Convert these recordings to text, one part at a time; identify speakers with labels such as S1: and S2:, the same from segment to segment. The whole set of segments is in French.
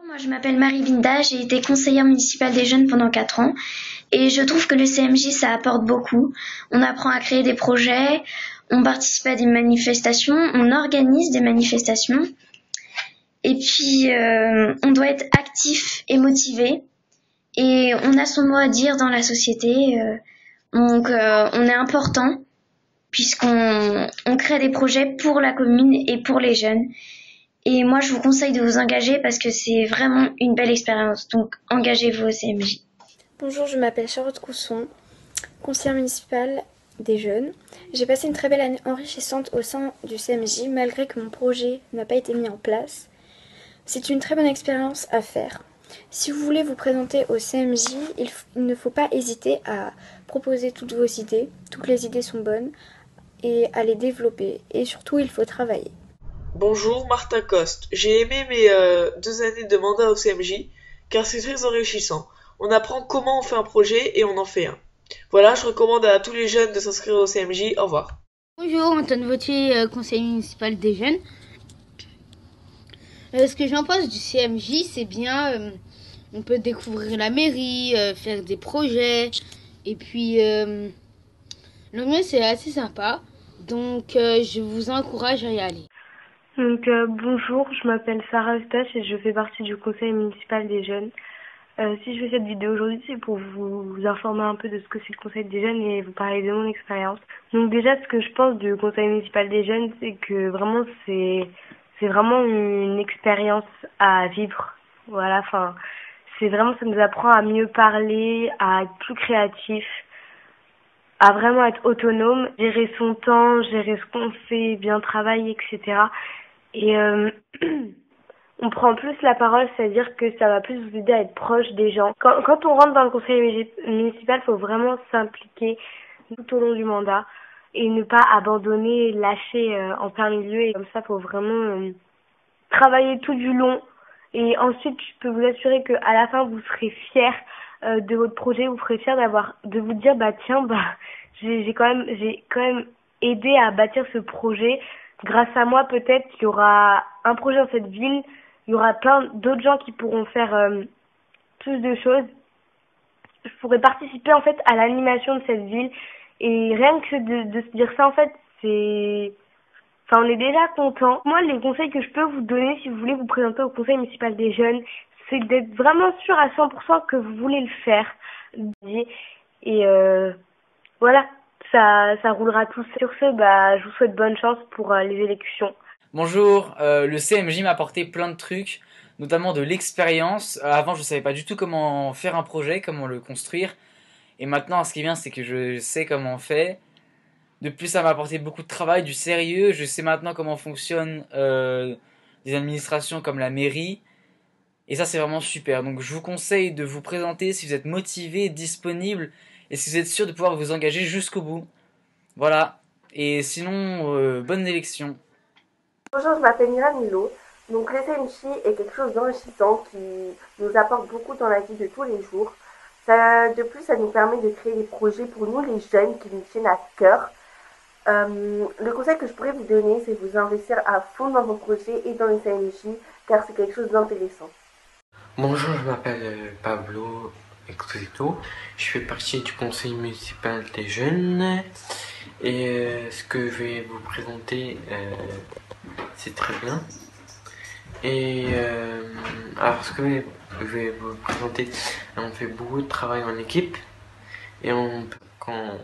S1: Moi, je m'appelle Marie Vinda, j'ai été conseillère municipale des jeunes pendant 4 ans et je trouve que le CMJ, ça apporte beaucoup. On apprend à créer des projets, on participe à des manifestations, on organise des manifestations et puis on doit être actif et motivé et on a son mot à dire dans la société, donc on est important puisqu'on crée des projets pour la commune et pour les jeunes. Et moi, je vous conseille de vous engager parce que c'est vraiment une belle expérience. Donc, engagez-vous au CMJ.
S2: Bonjour, je m'appelle Charlotte Cousson, conseillère municipale des jeunes. J'ai passé une très belle année enrichissante au sein du CMJ, malgré que mon projet n'a pas été mis en place. C'est une très bonne expérience à faire. Si vous voulez vous présenter au CMJ, il ne faut pas hésiter à proposer toutes vos idées. Toutes les idées sont bonnes et à les développer. Et surtout, il faut travailler.
S3: Bonjour, Martin Coste. J'ai aimé mes 2 années de mandat au CMJ, car c'est très enrichissant. On apprend comment on fait un projet et on en fait un. Voilà, je recommande à tous les jeunes de s'inscrire au CMJ. Au revoir.
S4: Bonjour, Antoine Vautier, conseiller municipal des jeunes. Ce que j'en pense du CMJ, c'est bien, on peut découvrir la mairie, faire des projets, et puis l'ambiance c'est assez sympa, donc je vous encourage à y aller.
S5: Donc bonjour, je m'appelle Sarah Eustache et je fais partie du conseil municipal des jeunes. Si je fais cette vidéo aujourd'hui, c'est pour vous informer un peu de ce que c'est le conseil des jeunes et vous parler de mon expérience. Donc déjà, ce que je pense du conseil municipal des jeunes, c'est que vraiment c'est vraiment une expérience à vivre. Voilà, enfin, c'est vraiment, ça nous apprend à mieux parler, à être plus créatif, à vraiment être autonome, gérer son temps, gérer ce qu'on fait, bien travailler, etc. Et on prend plus la parole, c'est-à-dire que ça va plus vous aider à être proche des gens. Quand on rentre dans le conseil municipal, il faut vraiment s'impliquer tout au long du mandat et ne pas abandonner, lâcher en plein milieu. Et comme ça, il faut vraiment travailler tout du long. Et ensuite, je peux vous assurer qu'à la fin, vous serez fiers de votre projet. Vous serez fiers de vous dire, bah tiens, j'ai quand même aidé à bâtir ce projet. Grâce à moi, peut-être qu'il y aura un projet dans cette ville. Il y aura plein d'autres gens qui pourront faire plus de choses. Je pourrais participer en fait à l'animation de cette ville. Et rien que de se dire ça, en fait, on est déjà content. Moi, les conseils que je peux vous donner si vous voulez vous présenter au conseil municipal des jeunes, c'est d'être vraiment sûr à 100% que vous voulez le faire. Et voilà, ça roulera tout seul. Sur ce, je vous souhaite bonne chance pour les élections.
S6: Bonjour, le CMJ m'a apporté plein de trucs, notamment de l'expérience. Avant, je savais pas du tout comment faire un projet, comment le construire. Et maintenant, ce qui est bien, c'est que je sais comment on fait. De plus, ça m'a apporté beaucoup de travail, du sérieux. Je sais maintenant comment fonctionnent des administrations comme la mairie. Et ça, c'est vraiment super. Donc, je vous conseille de vous présenter si vous êtes motivé, disponible, et si vous êtes sûr de pouvoir vous engager jusqu'au bout. Voilà. Et sinon, bonne élection.
S7: Bonjour, je m'appelle Mira Milo. Donc le CMJ est quelque chose d'enrichissant qui nous apporte beaucoup dans la vie de tous les jours. De plus, ça nous permet de créer des projets pour nous les jeunes qui nous tiennent à cœur. Le conseil que je pourrais vous donner, c'est de vous investir à fond dans vos projets et dans le CMJ, car c'est quelque chose d'intéressant.
S8: Bonjour, je m'appelle Pablo Exposito. Je fais partie du conseil municipal des jeunes. Et ce que je vais vous présenter, c'est très bien. Et alors ce que je vais vous présenter, on fait beaucoup de travail en équipe. Et quand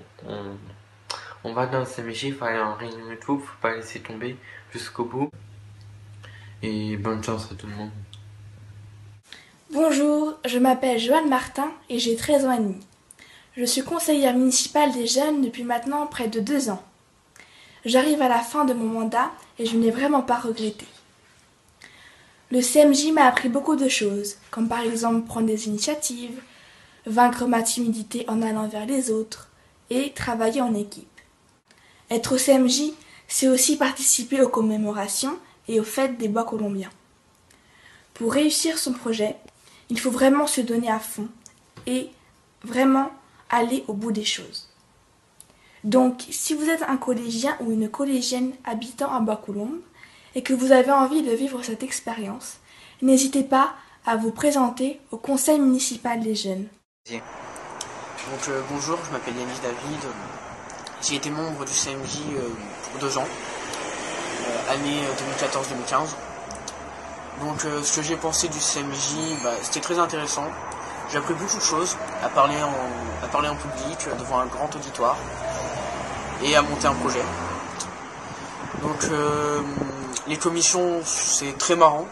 S8: on va dans le CMJ, il faut aller en réunion et tout, faut pas laisser tomber jusqu'au bout. Et bonne chance à tout le monde.
S9: Bonjour, je m'appelle Joanne Martin et j'ai 13 ans et demi. Je suis conseillère municipale des jeunes depuis maintenant près de 2 ans. J'arrive à la fin de mon mandat et je n'ai vraiment pas regretté. Le CMJ m'a appris beaucoup de choses, comme par exemple prendre des initiatives, vaincre ma timidité en allant vers les autres et travailler en équipe. Être au CMJ, c'est aussi participer aux commémorations et aux fêtes des Bois colombiens. Pour réussir son projet, il faut vraiment se donner à fond et vraiment aller au bout des choses. Donc, si vous êtes un collégien ou une collégienne habitant à Bois-Colombes et que vous avez envie de vivre cette expérience, n'hésitez pas à vous présenter au conseil municipal des jeunes.
S10: Bonjour, je m'appelle Yanis David. J'ai été membre du CMJ pour 2 ans, année 2014-2015. Donc ce que j'ai pensé du CMJ, c'était très intéressant. J'ai appris beaucoup de choses, à parler en public, devant un grand auditoire, et à monter un projet. Donc les commissions, c'est très marrant.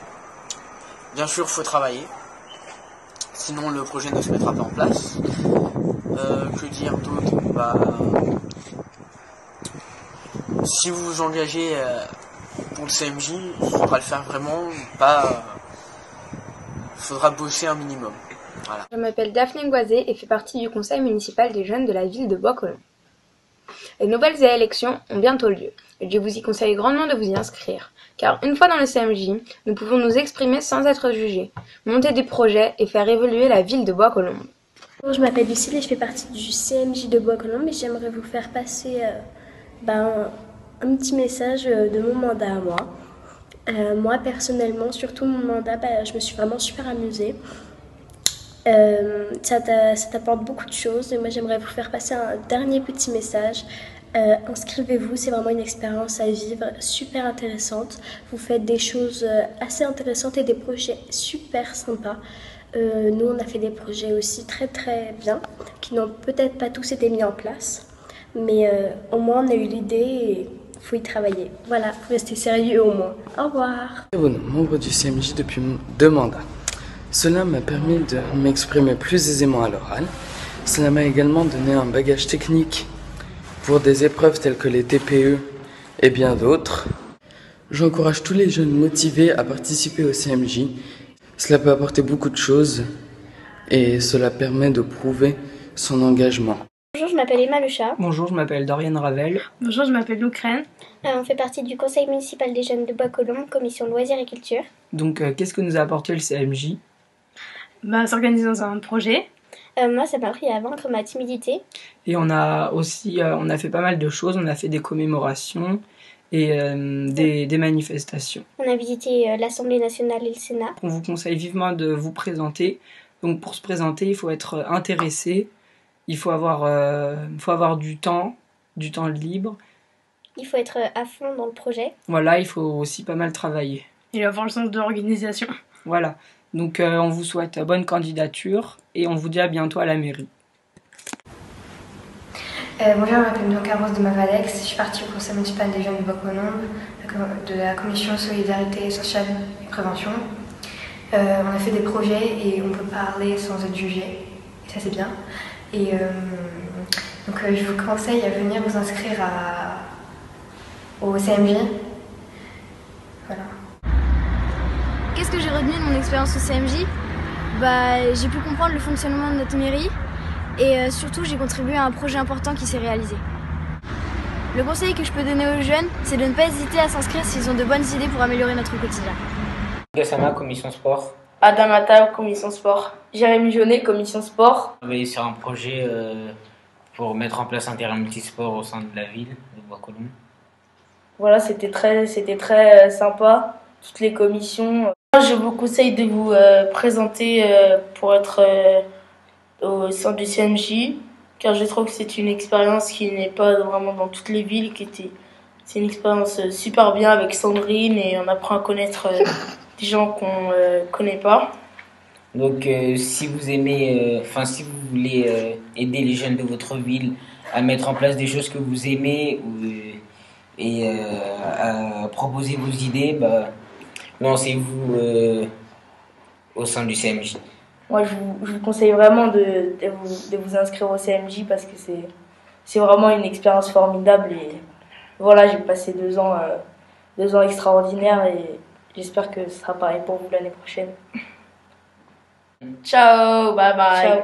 S10: Bien sûr, il faut travailler, sinon le projet ne se mettra pas en place. Que dire d'autre? Si vous vous engagez pour le CMJ, il faudra le faire vraiment, il faudra bosser un minimum. Voilà.
S2: Je m'appelle Daphné Ngoisé et fais partie du conseil municipal des jeunes de la ville de Bois-Colombes. Les nouvelles élections ont bientôt lieu et je vous y conseille grandement de vous y inscrire, car une fois dans le CMJ, nous pouvons nous exprimer sans être jugés, monter des projets et faire évoluer la ville de Bois-Colombes.
S11: Bonjour, je m'appelle Lucille et je fais partie du CMJ de Bois-Colombes et j'aimerais vous faire passer un petit message de mon mandat à moi. Moi personnellement, surtout mon mandat, je me suis vraiment super amusée. Ça t'apporte beaucoup de choses et moi j'aimerais vous faire passer un dernier petit message. Inscrivez-vous, c'est vraiment une expérience à vivre super intéressante. Vous faites des choses assez intéressantes et des projets super sympas. Nous on a fait des projets aussi très très bien qui n'ont peut-être pas tous été mis en place, mais au moins on a eu l'idée et il faut y travailler. Voilà, restez sérieux au moins. Au revoir.
S12: Membre du CMJ depuis 2 mandats. Cela m'a permis de m'exprimer plus aisément à l'oral. Cela m'a également donné un bagage technique pour des épreuves telles que les TPE et bien d'autres. J'encourage tous les jeunes motivés à participer au CMJ. Cela peut apporter beaucoup de choses et cela permet de prouver son engagement.
S13: Bonjour, je m'appelle Emma Lechat.
S14: Bonjour, je m'appelle Dorian Ravel.
S15: Bonjour, je m'appelle Lucrène.
S13: On fait partie du conseil municipal des jeunes de Bois-Colombes, commission loisirs et culture.
S14: Donc, qu'est-ce que nous a apporté le CMJ?
S15: S'organiser dans un projet.
S13: Moi, ça m'a appris à vaincre ma timidité.
S14: Et on a aussi on a fait pas mal de choses. On a fait des commémorations et des manifestations.
S13: On a visité l'Assemblée nationale et le Sénat.
S14: On vous conseille vivement de vous présenter. Donc, pour se présenter, il faut être intéressé. Il faut avoir du temps libre.
S13: Il faut être à fond dans le projet.
S14: Voilà, il faut aussi pas mal travailler.
S15: Et avoir le sens de l'organisation.
S14: Voilà. Donc on vous souhaite bonne candidature et on vous dit à bientôt à la mairie.
S2: Bonjour, je m'appelle Bianca Rose de Mavalex. Je suis partie au conseil municipal des jeunes de Bois-Colombes, de la commission solidarité sociale et prévention. On a fait des projets et on peut parler sans être jugé. Et ça c'est bien. Et donc je vous conseille à venir vous inscrire au CMJ. Voilà.
S16: Qu'est-ce que j'ai retenu de mon expérience au CMJ? J'ai pu comprendre le fonctionnement de notre mairie et surtout j'ai contribué à un projet important qui s'est réalisé. Le conseil que je peux donner aux jeunes, c'est de ne pas hésiter à s'inscrire s'ils ont de bonnes idées pour améliorer notre quotidien.
S17: Gassama, commission sport.
S18: Adam Attal, commission sport. Jérémy Jaunet, commission sport.
S17: On travaillé sur un projet pour mettre en place un terrain multisport au sein de la ville de Bois-Colombes.
S18: Voilà, c'était très sympa, toutes les commissions. Je vous conseille de vous présenter pour être au sein du CMJ, car je trouve que c'est une expérience qui n'est pas vraiment dans toutes les villes, c'est une expérience super bien avec Sandrine et on apprend à connaître des gens qu'on connaît pas.
S17: Donc si vous aimez, si vous voulez aider les jeunes de votre ville à mettre en place des choses que vous aimez et à proposer vos idées, lancez-vous au sein du CMJ.
S18: Moi, je vous conseille vraiment de vous inscrire au CMJ parce que c'est vraiment une expérience formidable. Et voilà, j'ai passé 2 ans extraordinaires et j'espère que ce sera pareil pour vous l'année prochaine.
S13: Ciao, bye bye.
S18: Ciao.